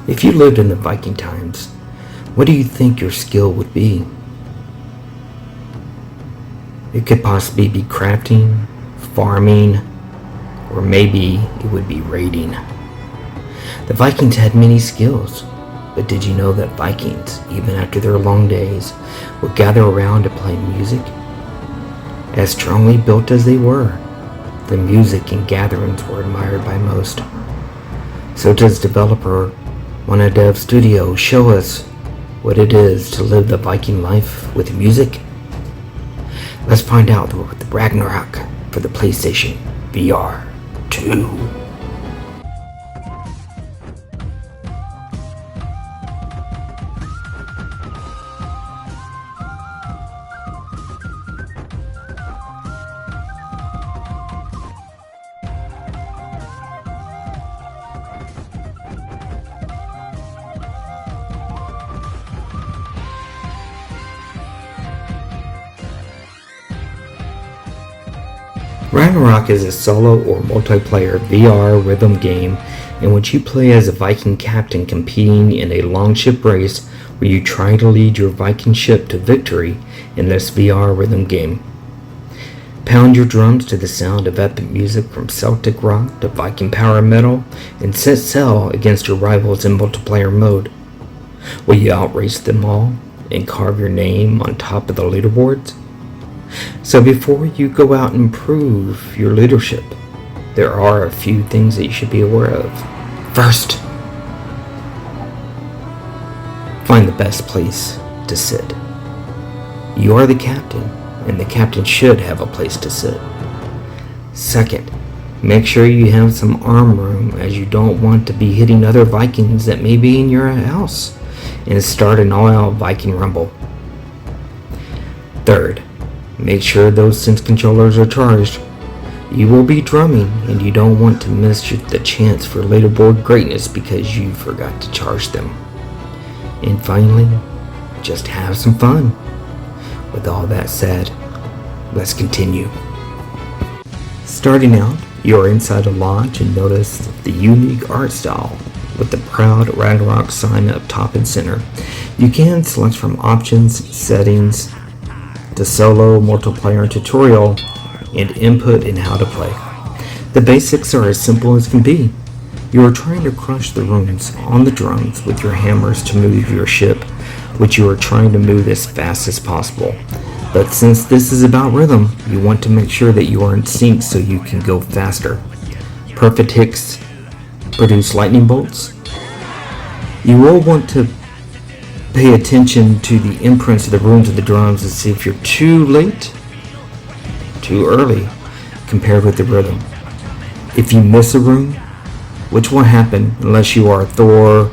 If you lived in the Viking times, what do you think your skill would be? It could possibly be crafting, farming, or maybe it would be raiding. The Vikings had many skills, but did you know that Vikings, even after their long days, would gather around to play music? As strongly built as they were, the music and gatherings were admired by most. So does developer Wanna Dev Studio show us what it is to live the Viking life with music? Let's find out with Ragnarock for the PlayStation VR 2. Ragnarock is a solo or multiplayer VR rhythm game in which you play as a Viking captain competing in a longship race where you try to lead your Viking ship to victory in this VR rhythm game. Pound your drums to the sound of epic music from Celtic rock to Viking power metal and set sail against your rivals in multiplayer mode. Will you outrace them all and carve your name on top of the leaderboards? So before you go out and prove your leadership, there are a few things that you should be aware of. First, find the best place to sit. You are the captain, and the captain should have a place to sit. Second, make sure you have some arm room, as you don't want to be hitting other Vikings that may be in your house and start an all-out Viking rumble. Third, make sure those sense controllers are charged. You will be drumming, and you don't want to miss the chance for leaderboard greatness because you forgot to charge them. And finally, just have some fun. With all that said, let's continue. Starting out, you are inside a lodge and notice the unique art style with the proud Ragnarock sign up top and center. You can select from options, settings, the solo, multiplayer, and tutorial, and input in how to play. The basics are as simple as can be. You are trying to crush the runes on the drums with your hammers to move your ship, which you are trying to move as fast as possible. But since this is about rhythm, you want to make sure that you are in sync so you can go faster. Perfect hits produce lightning bolts. You will want to pay attention to the imprints of the runes of the drums and see if you're too late, too early, compared with the rhythm. If you miss a rune, which won't happen unless you are Thor,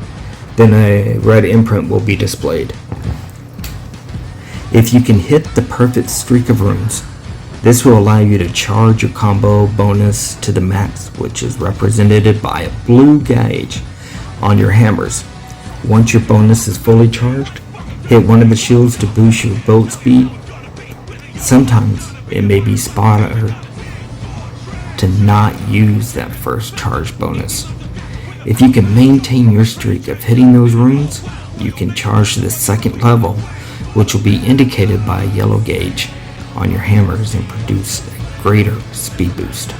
then a red imprint will be displayed. If you can hit the perfect streak of runes, this will allow you to charge your combo bonus to the max, which is represented by a blue gauge on your hammers. Once your bonus is fully charged, hit one of the shields to boost your boat speed. Sometimes it may be smarter to not use that first charge bonus. If you can maintain your streak of hitting those runes, you can charge to the second level, which will be indicated by a yellow gauge on your hammers and produce a greater speed boost.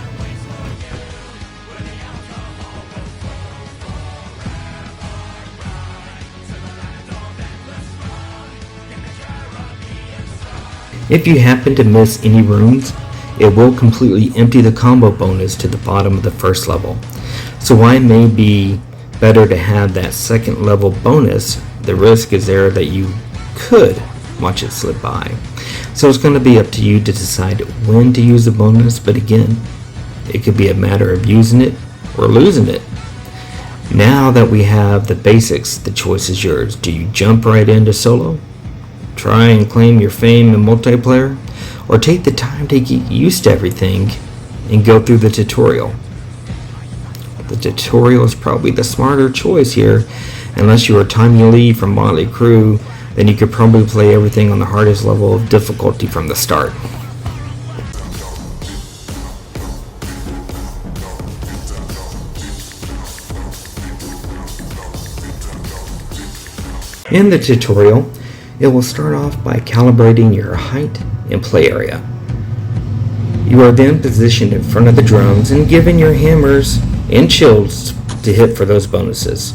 If you happen to miss any runes, it will completely empty the combo bonus to the bottom of the first level. So while it may be better to have that second level bonus, the risk is there that you could watch it slip by. So it's going to be up to you to decide when to use the bonus, but again, it could be a matter of using it or losing it. Now that we have the basics, the choice is yours. Do you jump right into solo? Try and claim your fame in multiplayer? Or take the time to get used to everything and go through the tutorial? The tutorial is probably the smarter choice here. Unless you are Tommy Lee from Motley Crue, then you could probably play everything on the hardest level of difficulty from the start. In the tutorial, it will start off by calibrating your height and play area. You are then positioned in front of the drums and given your hammers and shields to hit for those bonuses.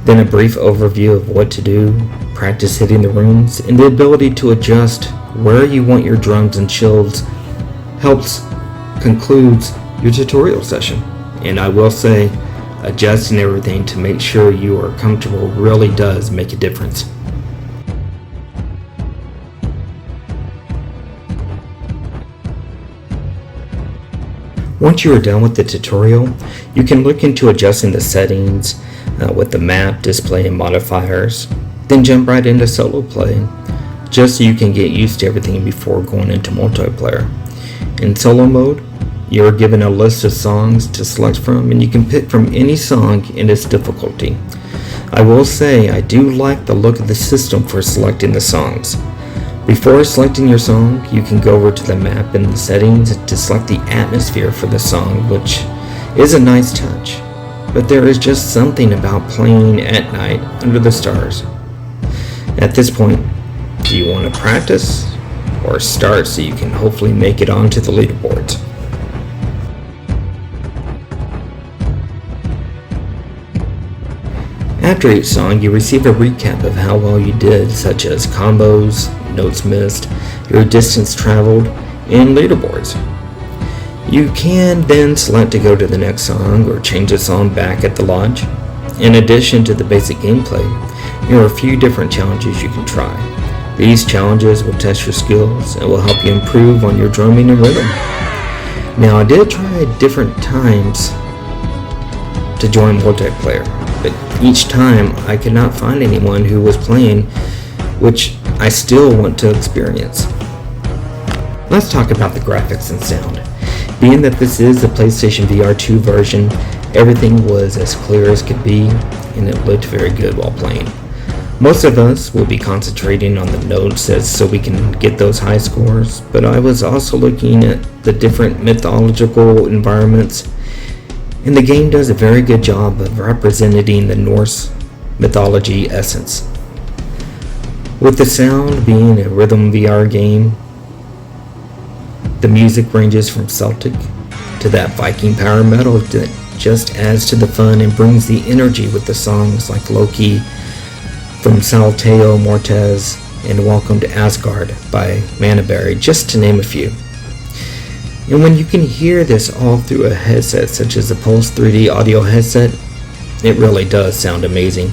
Then a brief overview of what to do, practice hitting the rooms, and the ability to adjust where you want your drums and shields concludes your tutorial session. And I will say, adjusting everything to make sure you are comfortable really does make a difference. Once you are done with the tutorial, you can look into adjusting the settings with the map, display, and modifiers, then jump right into solo play, just so you can get used to everything before going into multiplayer. In solo mode, you are given a list of songs to select from, and you can pick from any song in its difficulty. I will say I do like the look of the system for selecting the songs. Before selecting your song, you can go over to the map and the settings to select the atmosphere for the song, which is a nice touch. But there is just something about playing at night under the stars. At this point, do you want to practice or start so you can hopefully make it onto the leaderboards? After each song, you receive a recap of how well you did, such as combos, notes missed, your distance traveled, and leaderboards. You can then select to go to the next song or change the song back at the lodge. In addition to the basic gameplay, there are a few different challenges you can try. These challenges will test your skills and will help you improve on your drumming and rhythm. Now, I did try different times to join multiplayer, but each time I could not find anyone who was playing, which I still want to experience. Let's talk about the graphics and sound. Being that this is the PlayStation VR 2 version, everything was as clear as could be, and it looked very good while playing. Most of us will be concentrating on the notes so we can get those high scores, but I was also looking at the different mythological environments, and the game does a very good job of representing the Norse mythology essence. With the sound being a rhythm VR game, the music ranges from Celtic to that Viking power metal that just adds to the fun and brings the energy with the songs like Loki from Salteo Mortes and Welcome to Asgard by Manaberry, just to name a few. And when you can hear this all through a headset such as the Pulse 3D audio headset, it really does sound amazing.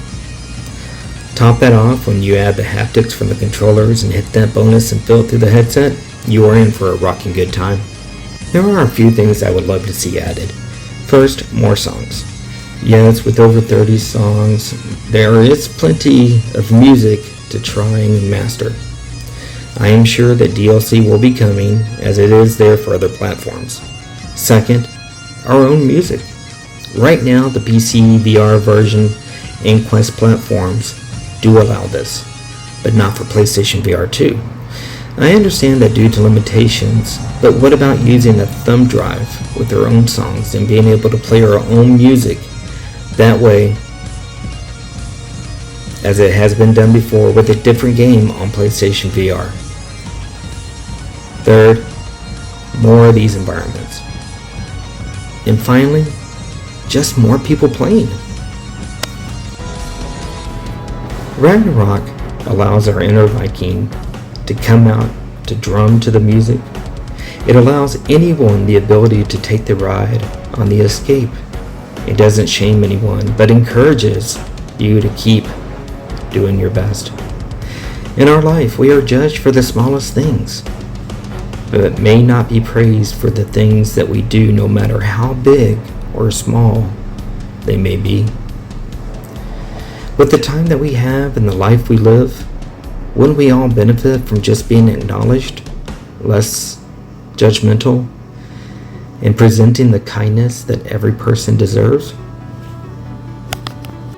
Top that off when you add the haptics from the controllers and hit that bonus and feel it through the headset, you are in for a rocking good time. There are a few things I would love to see added. First, more songs. Yes, with over 30 songs, there is plenty of music to try and master. I am sure that DLC will be coming, as it is there for other platforms. Second, our own music. Right now, the PC VR version and Quest platforms do allow this, but not for PlayStation VR 2. I understand that due to limitations, but what about using a thumb drive with our own songs and being able to play our own music that way, as it has been done before with a different game on PlayStation VR. Third, more of these environments. And finally, just more people playing. Ragnarock allows our inner Viking to come out to drum to the music. It allows anyone the ability to take the ride on the escape. It doesn't shame anyone, but encourages you to keep doing your best. In our life, we are judged for the smallest things, but may not be praised for the things that we do, no matter how big or small they may be. With the time that we have and the life we live, wouldn't we all benefit from just being acknowledged, less judgmental, and presenting the kindness that every person deserves?